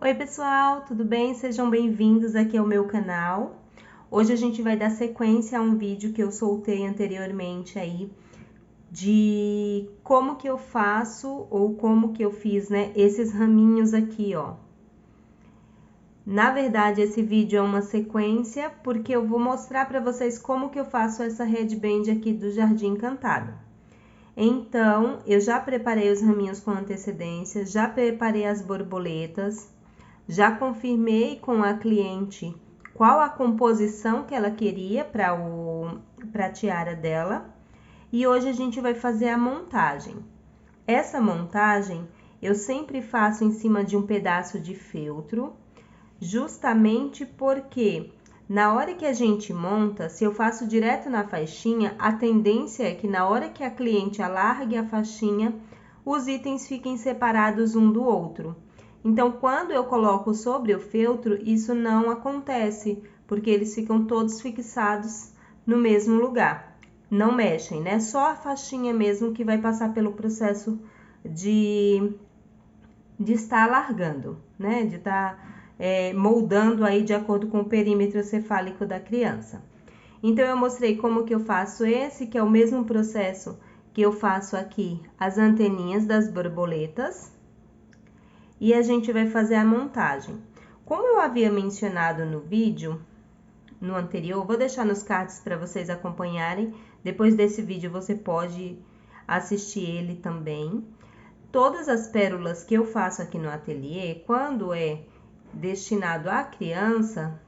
Oi pessoal, tudo bem? Sejam bem-vindos aqui ao meu canal. Hoje a gente vai dar sequência a um vídeo que eu soltei anteriormente aí de como que eu faço ou como que eu fiz, né, esses raminhos aqui, ó. Na verdade, esse vídeo é uma sequência porque eu vou mostrar para vocês como que eu faço essa headband aqui do Jardim Encantado. Então, eu já preparei os raminhos com antecedência, já preparei as borboletas, já confirmei com a cliente qual a composição que ela queria para a tiara dela. E hoje a gente vai fazer a montagem. Essa montagem eu sempre faço em cima de um pedaço de feltro, justamente porque na hora que a gente monta, se eu faço direto na faixinha, a tendência é que na hora que a cliente alargue a faixinha, os itens fiquem separados um do outro. Então, quando eu coloco sobre o feltro, isso não acontece, porque eles ficam todos fixados no mesmo lugar. Não mexem, né? Só a faixinha mesmo que vai passar pelo processo de estar alargando, né? De estar moldando aí de acordo com o perímetro cefálico da criança. Então, eu mostrei como que eu faço esse, que é o mesmo processo que eu faço aqui, as anteninhas das borboletas. E a gente vai fazer a montagem. Como eu havia mencionado no vídeo, no anterior, vou deixar nos cards para vocês acompanharem. Depois desse vídeo você pode assistir ele também. Todas as pérolas que eu faço aqui no ateliê, quando é destinado à criança,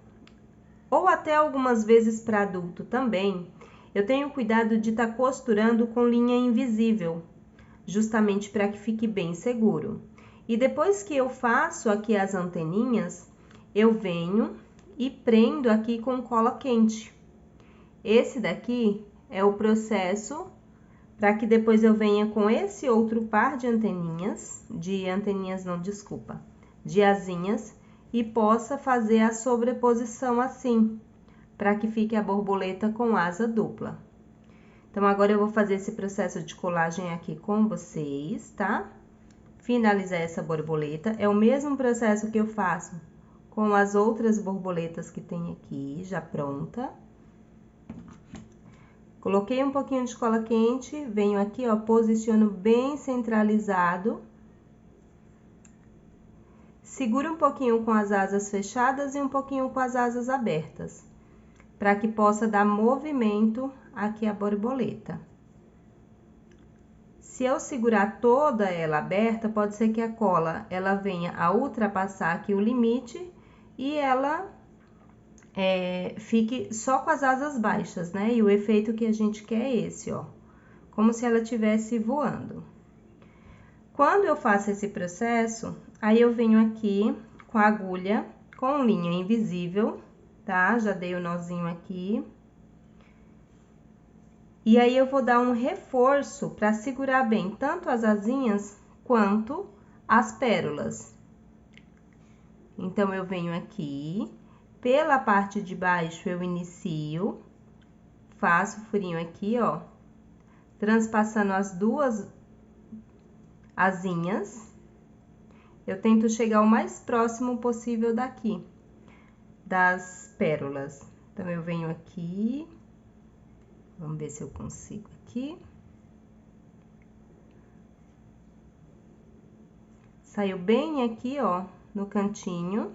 ou até algumas vezes para adulto também, eu tenho cuidado de estar costurando com linha invisível, justamente para que fique bem seguro. E depois que eu faço aqui as anteninhas, eu venho e prendo aqui com cola quente. Esse daqui é o processo para que depois eu venha com esse outro par de anteninhas, de asinhas, e possa fazer a sobreposição assim, para que fique a borboleta com asa dupla. Então, agora eu vou fazer esse processo de colagem aqui com vocês, tá? Finalizar essa borboleta. É o mesmo processo que eu faço com as outras borboletas que tem aqui, já pronta. Coloquei um pouquinho de cola quente, venho aqui, ó, posiciono bem centralizado. Seguro um pouquinho com as asas fechadas e um pouquinho com as asas abertas, para que possa dar movimento aqui a borboleta. Se eu segurar toda ela aberta, pode ser que a cola ela venha a ultrapassar aqui o limite e ela fique só com as asas baixas, né? E o efeito que a gente quer é esse, ó, como se ela estivesse voando. Quando eu faço esse processo, aí eu venho aqui com a agulha com linha invisível, tá? Já dei o nozinho aqui. E aí, eu vou dar um reforço para segurar bem tanto as asinhas quanto as pérolas. Então, eu venho aqui, pela parte de baixo eu inicio, faço o furinho aqui, ó, transpassando as duas asinhas. Eu tento chegar o mais próximo possível daqui, das pérolas. Então, eu venho aqui... Vamos ver se eu consigo aqui. Saiu bem aqui, ó, no cantinho.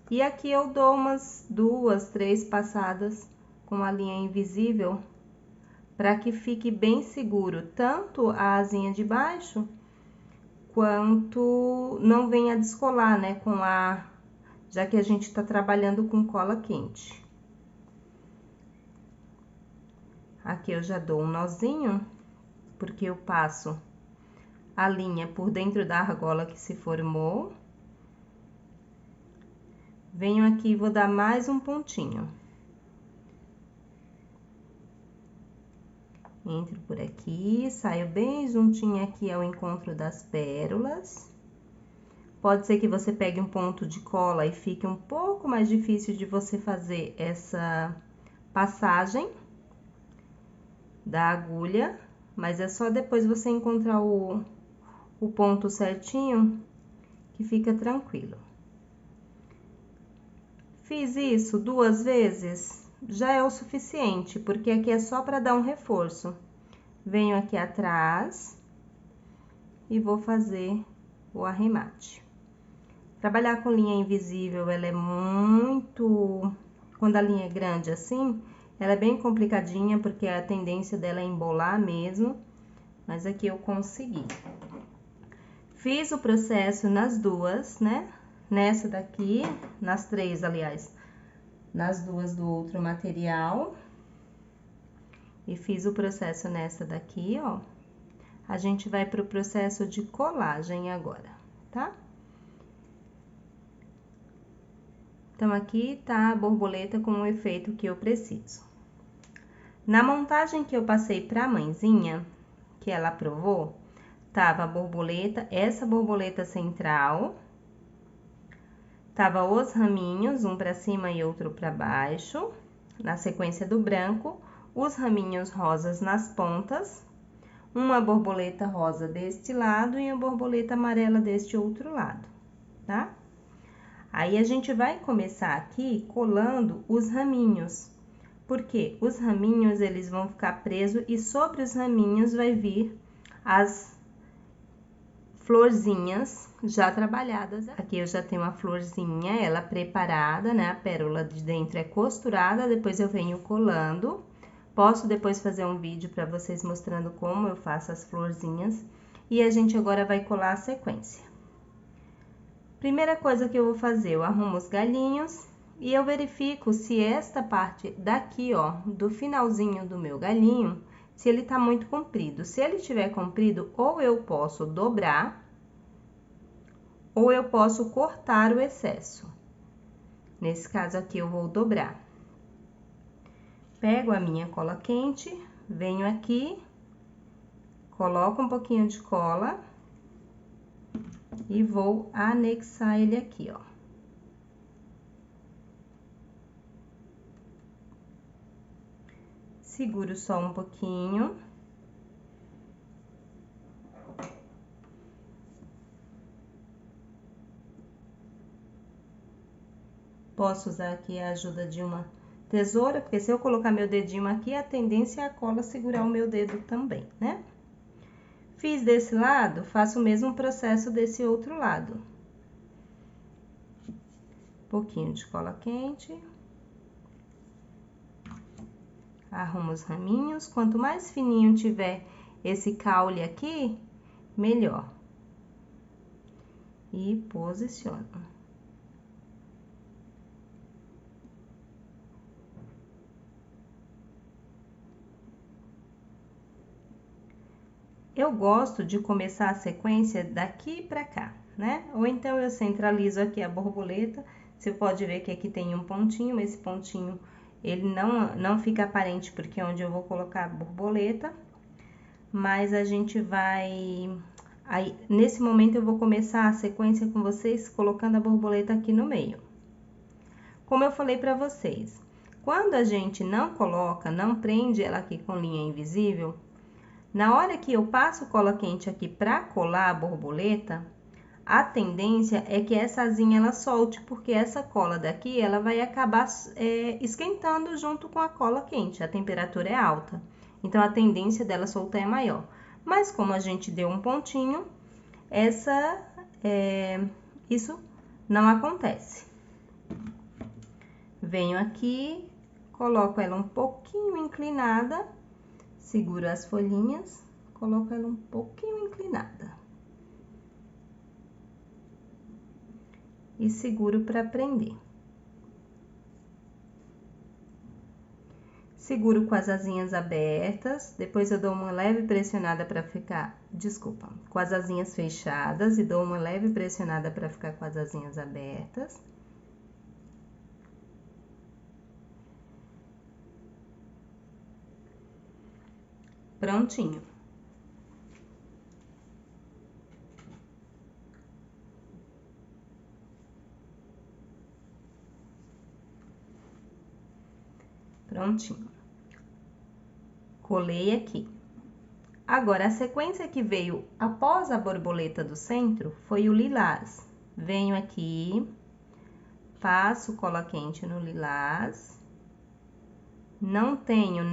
E aqui eu dou umas 2, 3 passadas com a linha invisível, para que fique bem seguro, tanto a asinha de baixo, quanto não venha descolar, né, já que a gente tá trabalhando com cola quente. Aqui eu já dou um nozinho, porque eu passo a linha por dentro da argola que se formou. Venho aqui e vou dar mais um pontinho. Entro por aqui, saio bem juntinho aqui ao encontro das pérolas. Pode ser que você pegue um ponto de cola e fique um pouco mais difícil de você fazer essa passagem da agulha, mas é só depois você encontrar o ponto certinho que fica tranquilo. Fiz isso 2 vezes, já é o suficiente, porque aqui é só para dar um reforço. Venho aqui atrás e vou fazer o arremate. Trabalhar com linha invisível, ela é muito... Quando a linha é grande assim, ela é bem complicadinha, porque a tendência dela é embolar mesmo, mas aqui eu consegui. Fiz o processo nas duas, né? Nessa daqui, nas 3, aliás, nas 2 do outro material. E fiz o processo nessa daqui, ó. A gente vai pro processo de colagem agora, tá? Então, aqui tá a borboleta com o efeito que eu preciso. Na montagem que eu passei pra mãezinha, que ela aprovou, tava a borboleta, essa borboleta central, tava os raminhos, um pra cima e outro pra baixo, na sequência do branco, os raminhos rosas nas pontas, uma borboleta rosa deste lado e a borboleta amarela deste outro lado, tá? Aí, a gente vai começar aqui colando os raminhos, porque os raminhos, eles vão ficar presos e sobre os raminhos vai vir as florzinhas já trabalhadas. Aqui eu já tenho uma florzinha, ela preparada, né? A pérola de dentro é costurada, depois eu venho colando. Posso depois fazer um vídeo para vocês mostrando como eu faço as florzinhas. E a gente agora vai colar a sequência. Primeira coisa que eu vou fazer, eu arrumo os galhinhos e eu verifico se esta parte daqui, ó, do finalzinho do meu galinho, se ele tá muito comprido. Se ele tiver comprido, ou eu posso dobrar, ou eu posso cortar o excesso. Nesse caso aqui, eu vou dobrar. Pego a minha cola quente, venho aqui, coloco um pouquinho de cola e vou anexar ele aqui, ó. Seguro só um pouquinho. Posso usar aqui a ajuda de uma tesoura, porque se eu colocar meu dedinho aqui, a tendência é a cola segurar o meu dedo também, né? Fiz desse lado, faço o mesmo processo desse outro lado. Um pouquinho de cola quente. Arrumo os raminhos. Quanto mais fininho tiver esse caule aqui, melhor. E posiciono. Eu gosto de começar a sequência daqui pra cá, né? Ou então eu centralizo aqui a borboleta. Você pode ver que aqui tem um pontinho, esse pontinho ele não fica aparente porque é onde eu vou colocar a borboleta. Mas a gente vai... Aí, nesse momento eu vou começar a sequência com vocês colocando a borboleta aqui no meio. Como eu falei pra vocês, quando a gente não coloca, não prende ela aqui com linha invisível, na hora que eu passo cola quente aqui pra colar a borboleta, a tendência é que essa asinha ela solte, porque essa cola daqui, ela vai acabar esquentando junto com a cola quente, a temperatura é alta. Então, a tendência dela soltar é maior. Mas, como a gente deu um pontinho, isso não acontece. Venho aqui, coloco ela um pouquinho inclinada, seguro as folhinhas, coloco ela um pouquinho inclinada. E seguro para prender. Seguro com as asinhas abertas, depois eu dou uma leve pressionada para ficar, com as asinhas fechadas e dou uma leve pressionada para ficar com as asinhas abertas. Prontinho. Prontinho. Colei aqui. Agora, a sequência que veio após a borboleta do centro foi o lilás. Venho aqui, passo cola quente no lilás. Não tenho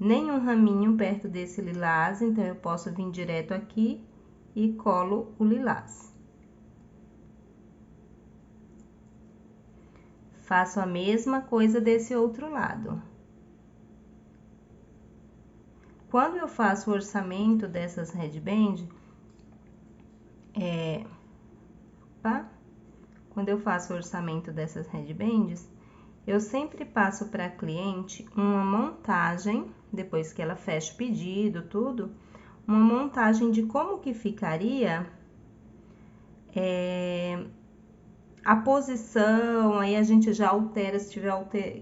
nenhum raminho perto desse lilás, então eu posso vir direto aqui e colo o lilás. Faço a mesma coisa desse outro lado. Quando eu faço o orçamento dessas headband, quando eu faço o orçamento dessas headbands, eu sempre passo para a cliente uma montagem, depois que ela fecha o pedido, tudo, uma montagem de como que ficaria a posição, aí a gente já altera, se tiver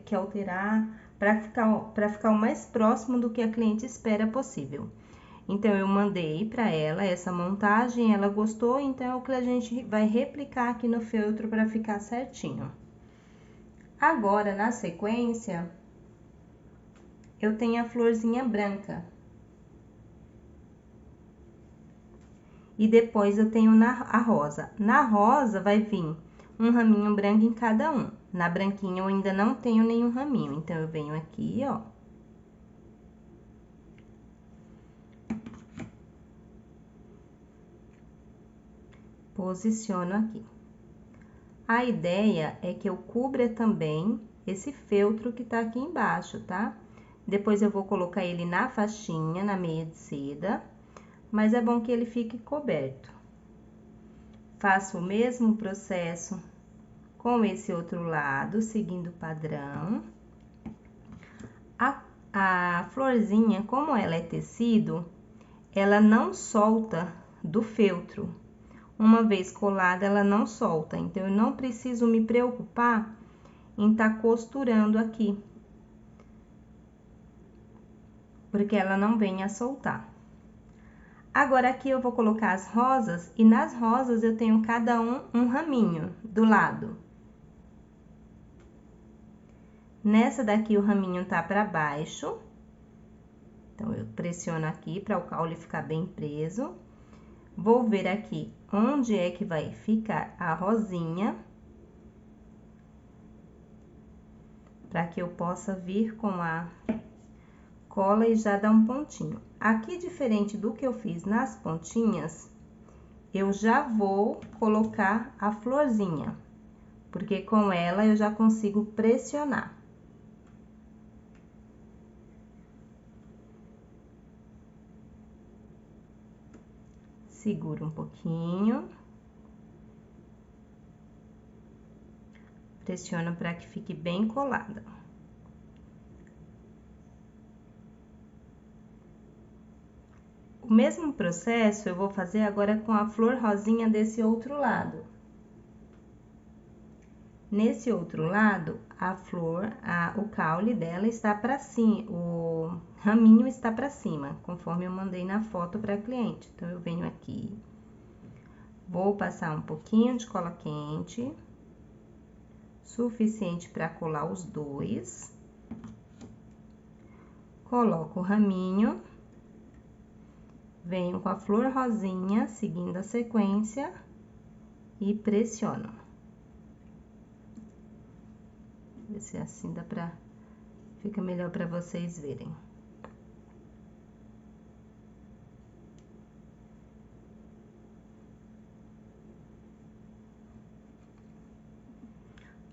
que alterar, para ficar o mais próximo do que a cliente espera possível. Então, eu mandei para ela essa montagem, ela gostou, então é o que a gente vai replicar aqui no feltro para ficar certinho. Agora, na sequência, eu tenho a florzinha branca. E depois eu tenho a rosa. Na rosa vai vir um raminho branco em cada um. Na branquinha eu ainda não tenho nenhum raminho, então eu venho aqui, ó. Posiciono aqui. A ideia é que eu cubra também esse feltro que tá aqui embaixo, tá? Depois eu vou colocar ele na faixinha, na meia de seda, mas é bom que ele fique coberto. Faço o mesmo processo com esse outro lado, seguindo o padrão. A florzinha, como ela é tecido, ela não solta do feltro. Uma vez colada, ela não solta, então eu não preciso me preocupar em tá costurando aqui, porque ela não vem a soltar. Agora, aqui eu vou colocar as rosas, e nas rosas eu tenho cada um raminho do lado. Nessa daqui, o raminho tá pra baixo. Então, eu pressiono aqui para o caule ficar bem preso. Vou ver aqui onde é que vai ficar a rosinha. Para que eu possa vir com a cola e já dar um pontinho. Aqui, diferente do que eu fiz nas pontinhas, eu já vou colocar a florzinha, porque com ela eu já consigo pressionar. Seguro um pouquinho. Pressiono para que fique bem colada. O mesmo processo eu vou fazer agora com a flor rosinha desse outro lado. Nesse outro lado, a flor, o caule dela está para cima, o raminho está para cima, conforme eu mandei na foto para a cliente. Então, eu venho aqui, vou passar um pouquinho de cola quente, suficiente para colar os dois. Coloco o raminho, venho com a flor rosinha, seguindo a sequência, e pressiono. Ver se assim dá pra... fica melhor pra vocês verem.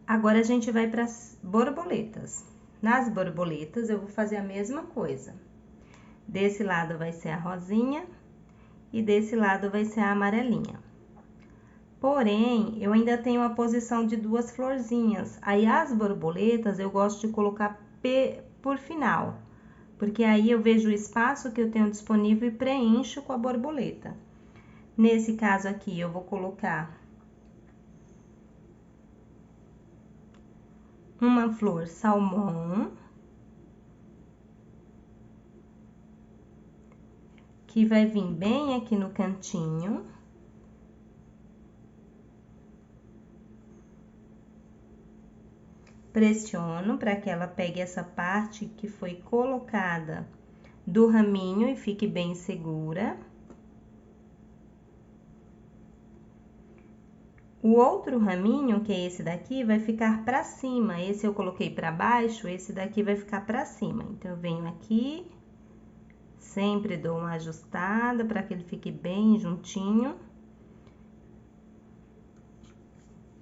Agora, a gente vai para as borboletas. Nas borboletas, eu vou fazer a mesma coisa. Desse lado vai ser a rosinha e desse lado vai ser a amarelinha. Porém, eu ainda tenho a posição de duas florzinhas. Aí, as borboletas, eu gosto de colocar por final, porque aí eu vejo o espaço que eu tenho disponível e preencho com a borboleta. Nesse caso aqui, eu vou colocar uma flor salmão, que vai vir bem aqui no cantinho. Pressiono para que ela pegue essa parte que foi colocada do raminho e fique bem segura. O O outro raminho, que é esse daqui, vai ficar pra cima. Esse eu coloquei pra baixo, esse daqui vai ficar pra cima. Então, eu venho aqui, sempre dou uma ajustada para que ele fique bem juntinho.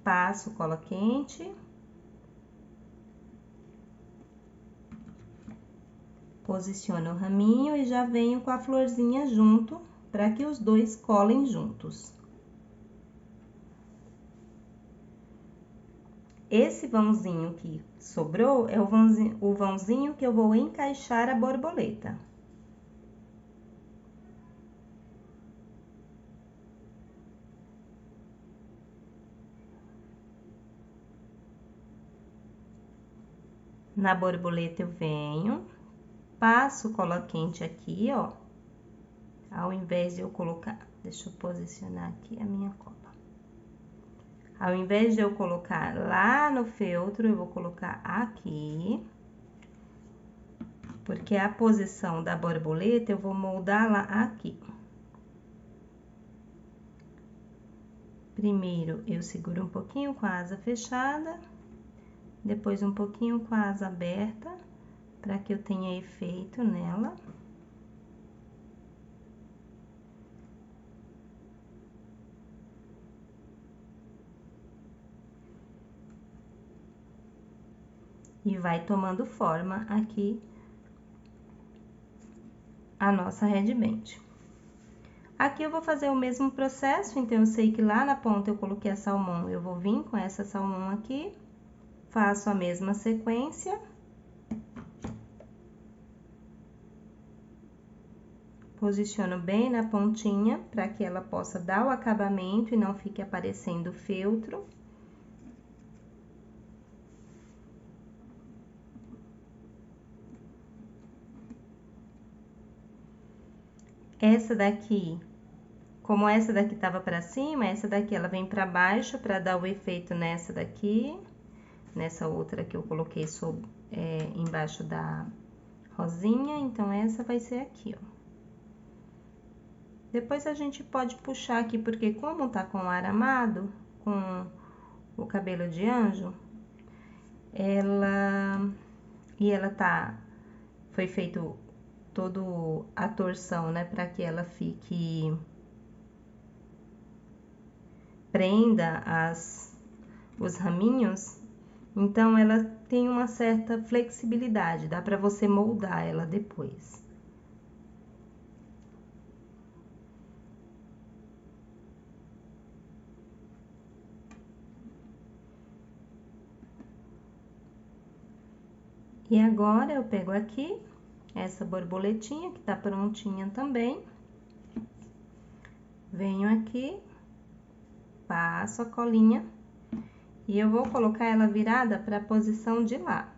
Passo cola quente. Posiciono o raminho e já venho com a florzinha junto, para que os dois colem juntos. Esse vãozinho que sobrou é o vãozinho que eu vou encaixar a borboleta. Na borboleta eu venho, passo cola quente aqui, ó. Ao invés de eu colocar, deixa eu posicionar aqui a minha cola. Ao invés de eu colocar lá no feltro, eu vou colocar aqui. Porque a posição da borboleta eu vou moldar lá aqui. Primeiro, eu seguro um pouquinho com a asa fechada, depois um pouquinho com a asa aberta, para que eu tenha efeito nela. E vai tomando forma aqui a nossa headband. Aqui eu vou fazer o mesmo processo, então eu sei que lá na ponta eu coloquei a salmão, eu vou vir com essa salmão aqui, faço a mesma sequência. Posiciono bem na pontinha, para que ela possa dar o acabamento e não fique aparecendo o feltro. Essa daqui, como essa daqui tava pra cima, essa daqui ela vem pra baixo pra dar o efeito nessa daqui. Nessa outra que eu coloquei embaixo da rosinha, então essa vai ser aqui, ó. Depois a gente pode puxar aqui, porque como tá com o aramado, com o cabelo de anjo, foi feito todo a torção, né, para que ela fique prenda os raminhos, então ela tem uma certa flexibilidade, dá para você moldar ela depois. E agora eu pego aqui essa borboletinha que tá prontinha também, venho aqui, passo a colinha e eu vou colocar ela virada para a posição de lá.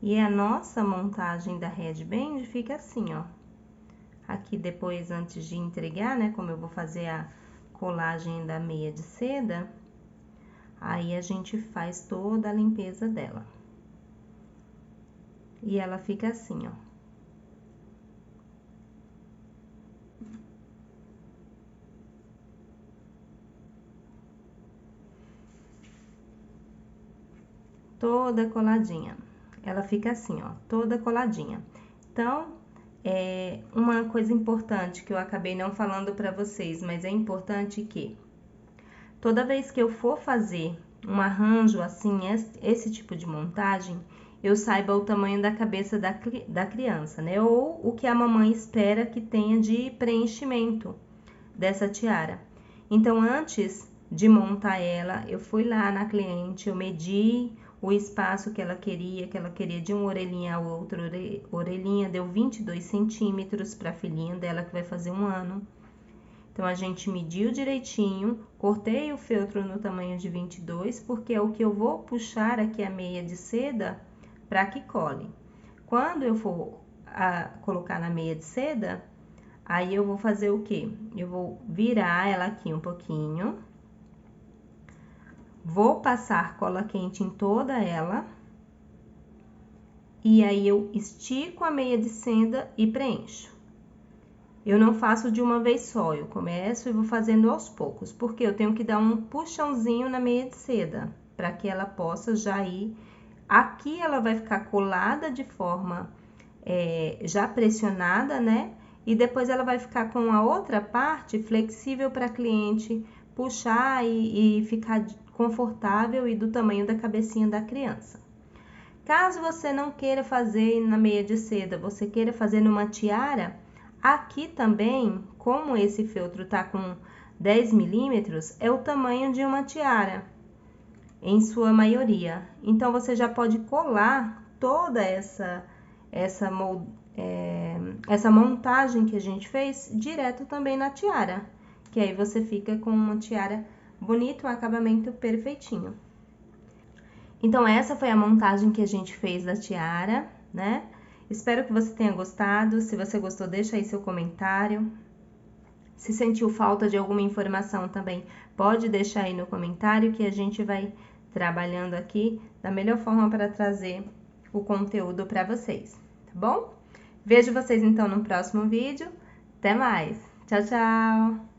E a nossa montagem da headband fica assim, ó. Aqui depois, antes de entregar, né, como eu vou fazer a colagem da meia de seda, aí a gente faz toda a limpeza dela. E ela fica assim, ó. Toda coladinha. Ela fica assim, ó, toda coladinha. Então, uma coisa importante que eu acabei não falando pra vocês, mas é importante que toda vez que eu for fazer um arranjo assim, esse tipo de montagem, eu saiba o tamanho da cabeça da criança, né? Ou o que a mamãe espera que tenha de preenchimento dessa tiara. Então, antes de montar ela, eu fui lá na cliente, eu medi o espaço que ela queria de uma orelhinha a outra orelhinha, deu 22 centímetros para a filhinha dela que vai fazer 1 ano. Então, a gente mediu direitinho, cortei o feltro no tamanho de 22, porque é o que eu vou puxar aqui a meia de seda para que cole. Quando eu for colocar na meia de seda, Aí eu vou fazer o quê? Eu vou virar ela aqui um pouquinho. Vou passar cola quente em toda ela. E aí eu estico a meia de seda e preencho. Eu não faço de uma vez só, eu começo e vou fazendo aos poucos, porque eu tenho que dar um puxãozinho na meia de seda, para que ela possa já ir. Aqui ela vai ficar colada de forma já pressionada, né? E depois ela vai ficar com a outra parte flexível para a cliente puxar e ficar confortável e do tamanho da cabecinha da criança. Caso você não queira fazer na meia de seda, você queira fazer numa tiara, aqui também, como esse feltro tá com 10 milímetros, é o tamanho de uma tiara, em sua maioria. Então, você já pode colar toda essa montagem que a gente fez direto também na tiara, que aí você fica com uma tiara bonita, um acabamento perfeitinho. Então, essa foi a montagem que a gente fez da tiara, né? Espero que você tenha gostado. Se você gostou, deixa aí seu comentário. Se sentiu falta de alguma informação também, pode deixar aí no comentário que a gente vai trabalhando aqui da melhor forma para trazer o conteúdo para vocês, tá bom? Vejo vocês então no próximo vídeo. Até mais! Tchau, tchau!